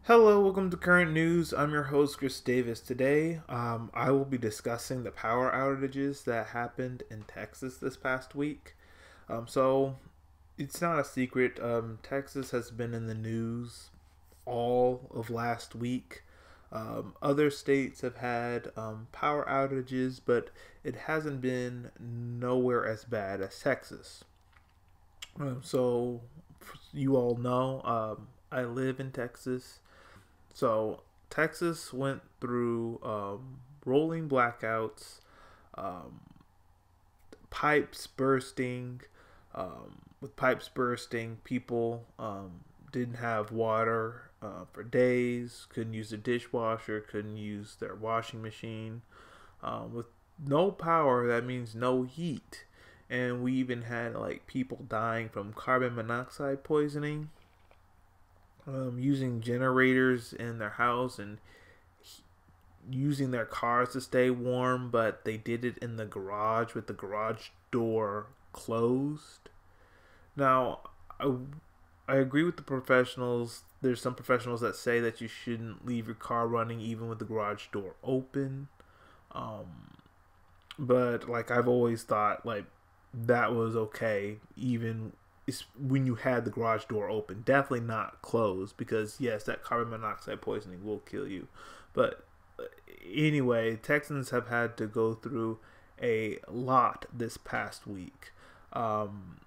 Hello, welcome to Current News. I'm your host, Chris Davis. Today, I will be discussing the power outages that happened in Texas this past week. So, it's not a secret. Texas has been in the news all of last week. Other states have had power outages, but it hasn't been nowhere as bad as Texas. So, you all know, I live in Texas. So Texas went through rolling blackouts, um, pipes bursting. With pipes bursting, people didn't have water for days. Couldn't use their dishwasher. Couldn't use their washing machine. With no power, that means no heat. And we even had like people dying from carbon monoxide poisoning, using generators in their house and using their cars to stay warm, but they did it in the garage with the garage door closed. Now, I agree with the professionals. There's some professionals that say that you shouldn't leave your car running even with the garage door open. Um, but like I've always thought, like that was okay, even when you had the garage door open. Definitely not closed, because yes, that carbon monoxide poisoning will kill you. But anyway, Texans have had to go through a lot this past week. Um,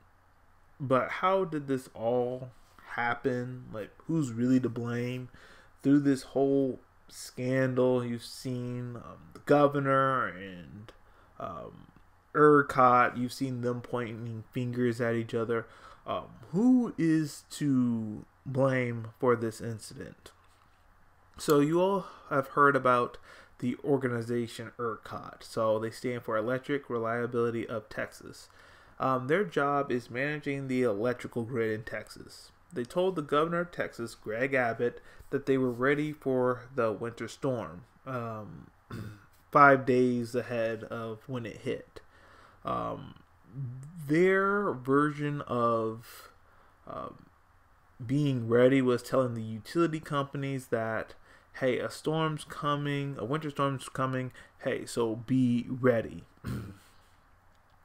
but how did this all happen? Like, who's really to blame? Through this whole scandal, you've seen the governor and um, ERCOT. You've seen them pointing fingers at each other. Who is to blame for this incident? So you all have heard about the organization ERCOT. So they stand for Electric Reliability of Texas. Their job is managing the electrical grid in Texas. They told the governor of Texas, Gregg Abbott, that they were ready for the winter storm, 5 days ahead of when it hit. Um, their version of being ready was telling the utility companies that, hey, a winter storm's coming, hey, so be ready.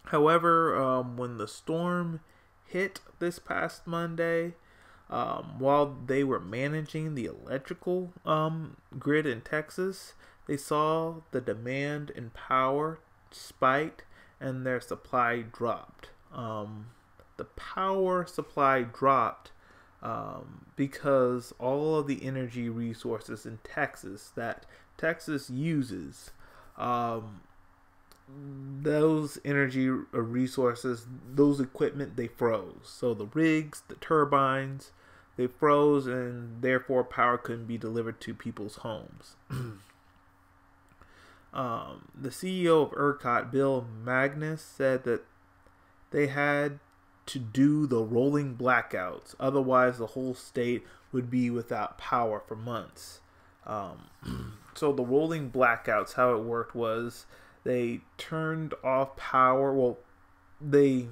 However, when the storm hit this past Monday, while they were managing the electrical grid in Texas, they saw the demand in power spiked and their supply dropped. The power supply dropped because all of the energy resources in Texas that Texas uses, those energy resources, those equipment, they froze. So the rigs, the turbines, they froze, and therefore power couldn't be delivered to people's homes. The CEO of ERCOT, Bill Magness, said that they had to do the rolling blackouts. Otherwise, the whole state would be without power for months. So the rolling blackouts, how it worked was they turned off power. Well, they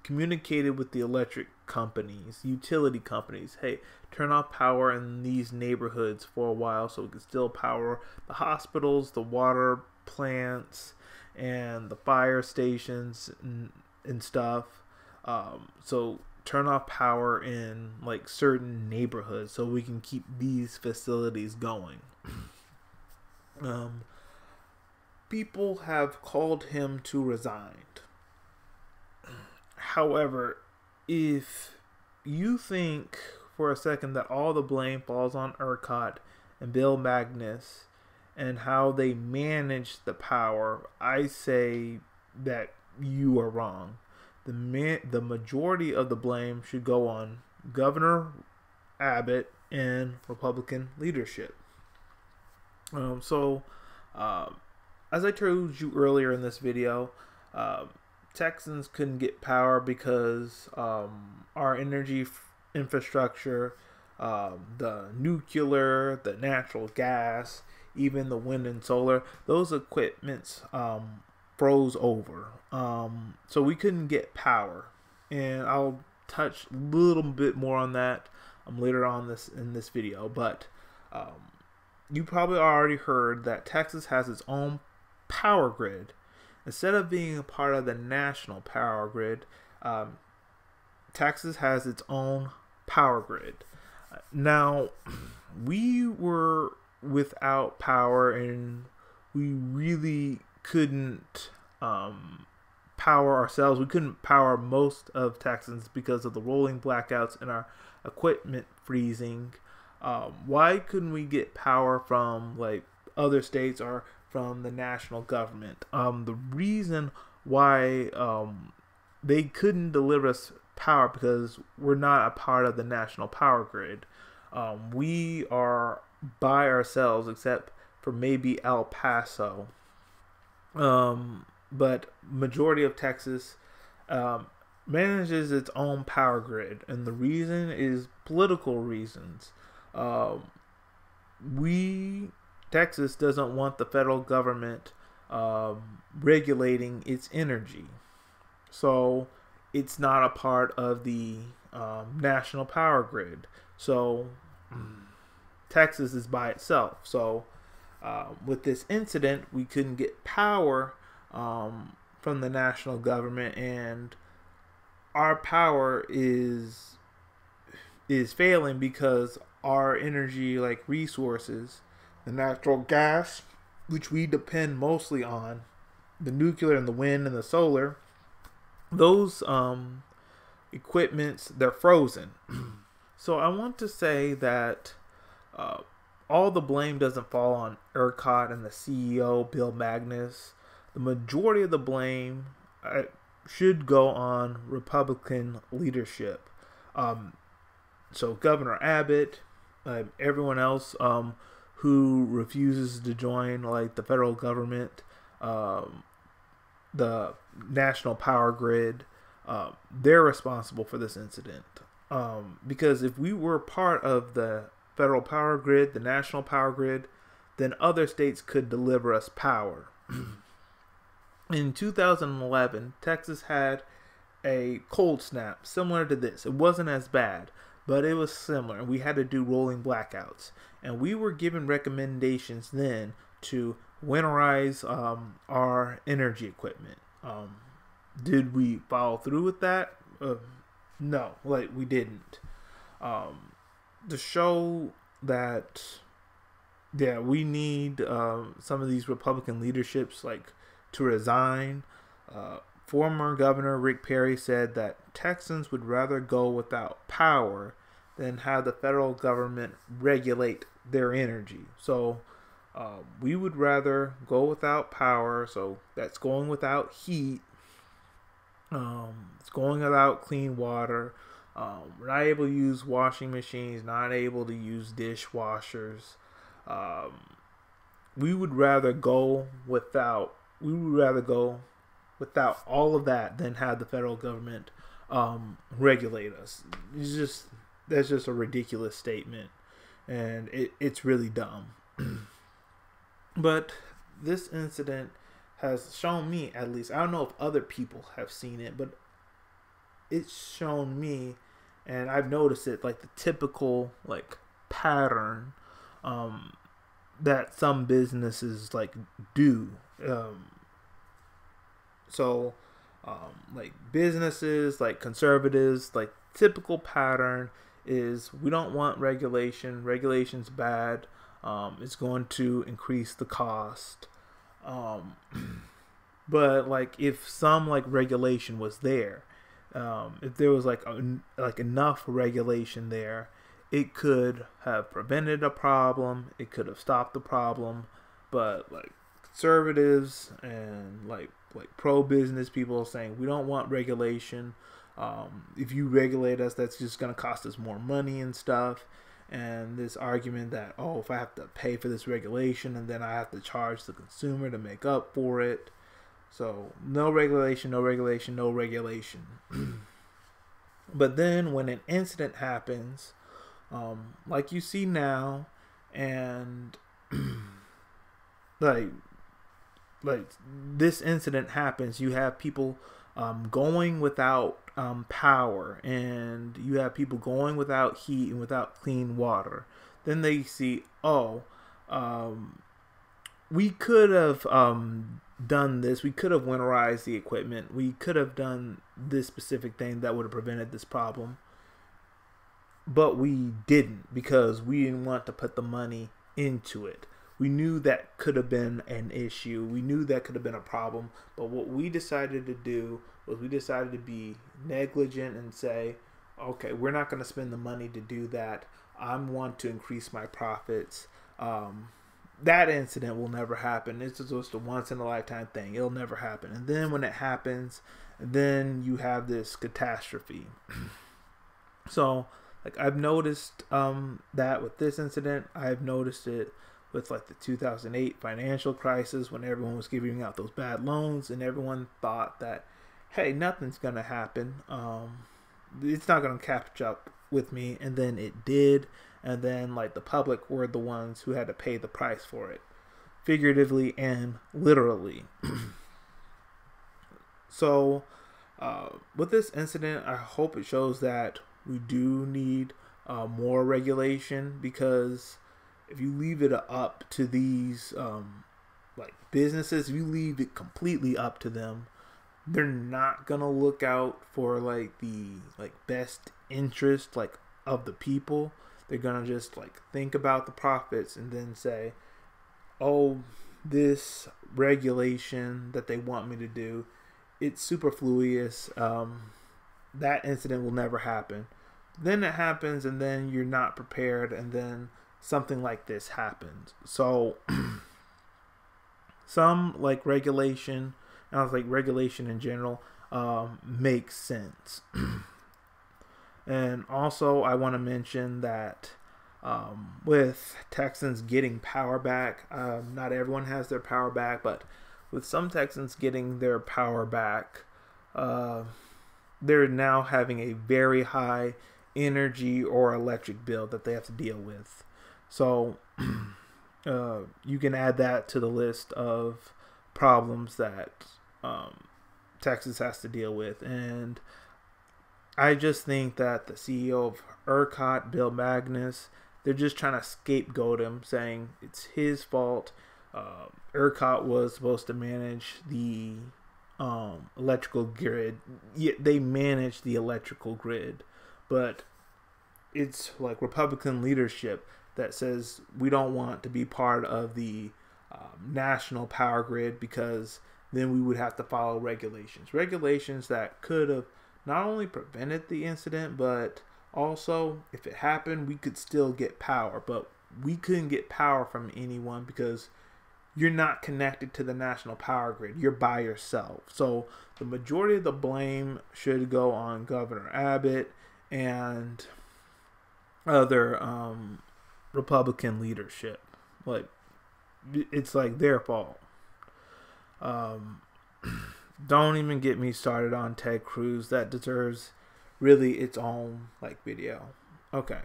communicated with the electric companies, utility companies. Hey, turn off power in these neighborhoods for a while so we can still power the hospitals, the water plants, and the fire stations and stuff. So turn off power in like certain neighborhoods so we can keep these facilities going. People have called him to resign. However, if you think for a second that all the blame falls on ERCOT and Bill Magness and how they manage the power, I say that you are wrong. The majority of the blame should go on Governor Abbott and Republican leadership. So, as I told you earlier in this video, Texans couldn't get power because our energy infrastructure, the nuclear, the natural gas, even the wind and solar, those equipments froze over. So we couldn't get power. And I'll touch a little bit more on that later on in this video. But You probably already heard that Texas has its own power grid. Instead of being a part of the national power grid, Texas has its own power grid. Now, we were without power and we really couldn't power ourselves. We couldn't power most of Texans because of the rolling blackouts and our equipment freezing. Why couldn't we get power from like other states or from the national government? The reason why they couldn't deliver us power because we're not a part of the national power grid. We are by ourselves, except for maybe El Paso. But majority of Texas manages its own power grid, and the reason is political reasons. Texas doesn't want the federal government regulating its energy, so it's not a part of the national power grid. So Texas is by itself. So with this incident, we couldn't get power from the national government, and our power is failing because our energy like resources, the natural gas, which we depend mostly on, the nuclear and the wind and the solar, those equipments, they're frozen. So I want to say that all the blame doesn't fall on ERCOT and the CEO Bill Magness. The majority of the blame should go on Republican leadership. So Governor Abbott, everyone else who refuses to join like the federal government, the national power grid, they're responsible for this incident. Because if we were part of the federal power grid, the national power grid, then other states could deliver us power. In 2011, Texas had a cold snap similar to this. It wasn't as bad, but it was similar. We had to do rolling blackouts. And we were given recommendations then to winterize our energy equipment. Did we follow through with that? No, like we didn't. To show that, yeah, we need some of these Republican leaderships like to resign. Former Governor Rick Perry said that Texans would rather go without power than have the federal government regulate their energy. So we would rather go without power. So that's going without heat. It's going without clean water. We're not able to use washing machines, not able to use dishwashers. We would rather go without all of that than have the federal government regulate us. That's just a ridiculous statement, and it's really dumb. But this incident has shown me, at least, I don't know if other people have seen it, but it's shown me, and I've noticed it, like the typical like pattern that some businesses like do. So like businesses, like conservatives, like typical pattern is we don't want regulation. Regulation's bad. It's going to increase the cost. But like if some like regulation was there, if there was like enough regulation there, it could have prevented a problem. It could have stopped the problem. But like conservatives and like pro-business people are saying we don't want regulation. If you regulate us, that's just going to cost us more money and stuff. And this argument that, oh, if I have to pay for this regulation and then I have to charge the consumer to make up for it. So no regulation, no regulation, no regulation. But then when an incident happens, like you see now, and like this incident happens, you have people going without power, and you have people going without heat and without clean water. then they see, oh, we could have done this. We could have winterized the equipment. We could have done this specific thing that would have prevented this problem. But we didn't, because we didn't want to put the money into it. We knew that could have been an issue. We knew that could have been a problem. But what we decided to do was we decided to be negligent and say, okay, we're not going to spend the money to do that. I want to increase my profits. That incident will never happen. It's just a once in a lifetime thing. It'll never happen. And then when it happens, then you have this catastrophe. So, like, I've noticed that with this incident. I've noticed it with like the 2008 financial crisis, when everyone was giving out those bad loans and everyone thought that, hey, nothing's gonna happen. It's not gonna catch up with me, and then it did. And then like the public were the ones who had to pay the price for it, figuratively and literally. So with this incident, I hope it shows that we do need more regulation, because if you leave it up to these like businesses, if you leave it completely up to them, they're not gonna look out for like the best interest of the people. They're gonna just think about the profits and then say, oh, this regulation that they want me to do, it's superfluous. That incident will never happen. Then it happens, and then you're not prepared, and then something like this happens. So some regulation, and I was regulation in general, makes sense. And also I want to mention that with Texans getting power back, not everyone has their power back, but with some Texans getting their power back, they're now having a very high energy or electric bill that they have to deal with. So you can add that to the list of problems that Texas has to deal with. And I just think that the CEO of ERCOT, Bill Magness, they're just trying to scapegoat him, saying it's his fault. ERCOT was supposed to manage the electrical grid. Yeah, they manage the electrical grid, but it's Republican leadership that says we don't want to be part of the national power grid, because then we would have to follow regulations that could have not only prevented the incident, but also if it happened, we could still get power. But we couldn't get power from anyone because you're not connected to the national power grid. You're by yourself. So the majority of the blame should go on Governor Abbott and other Republican leadership. It's their fault. Don't even get me started on Ted Cruz. That deserves really its own video. Okay.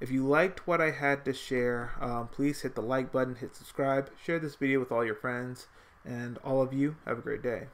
If you liked what I had to share, please hit the like button, hit subscribe, share this video with all your friends, and all of you have a great day.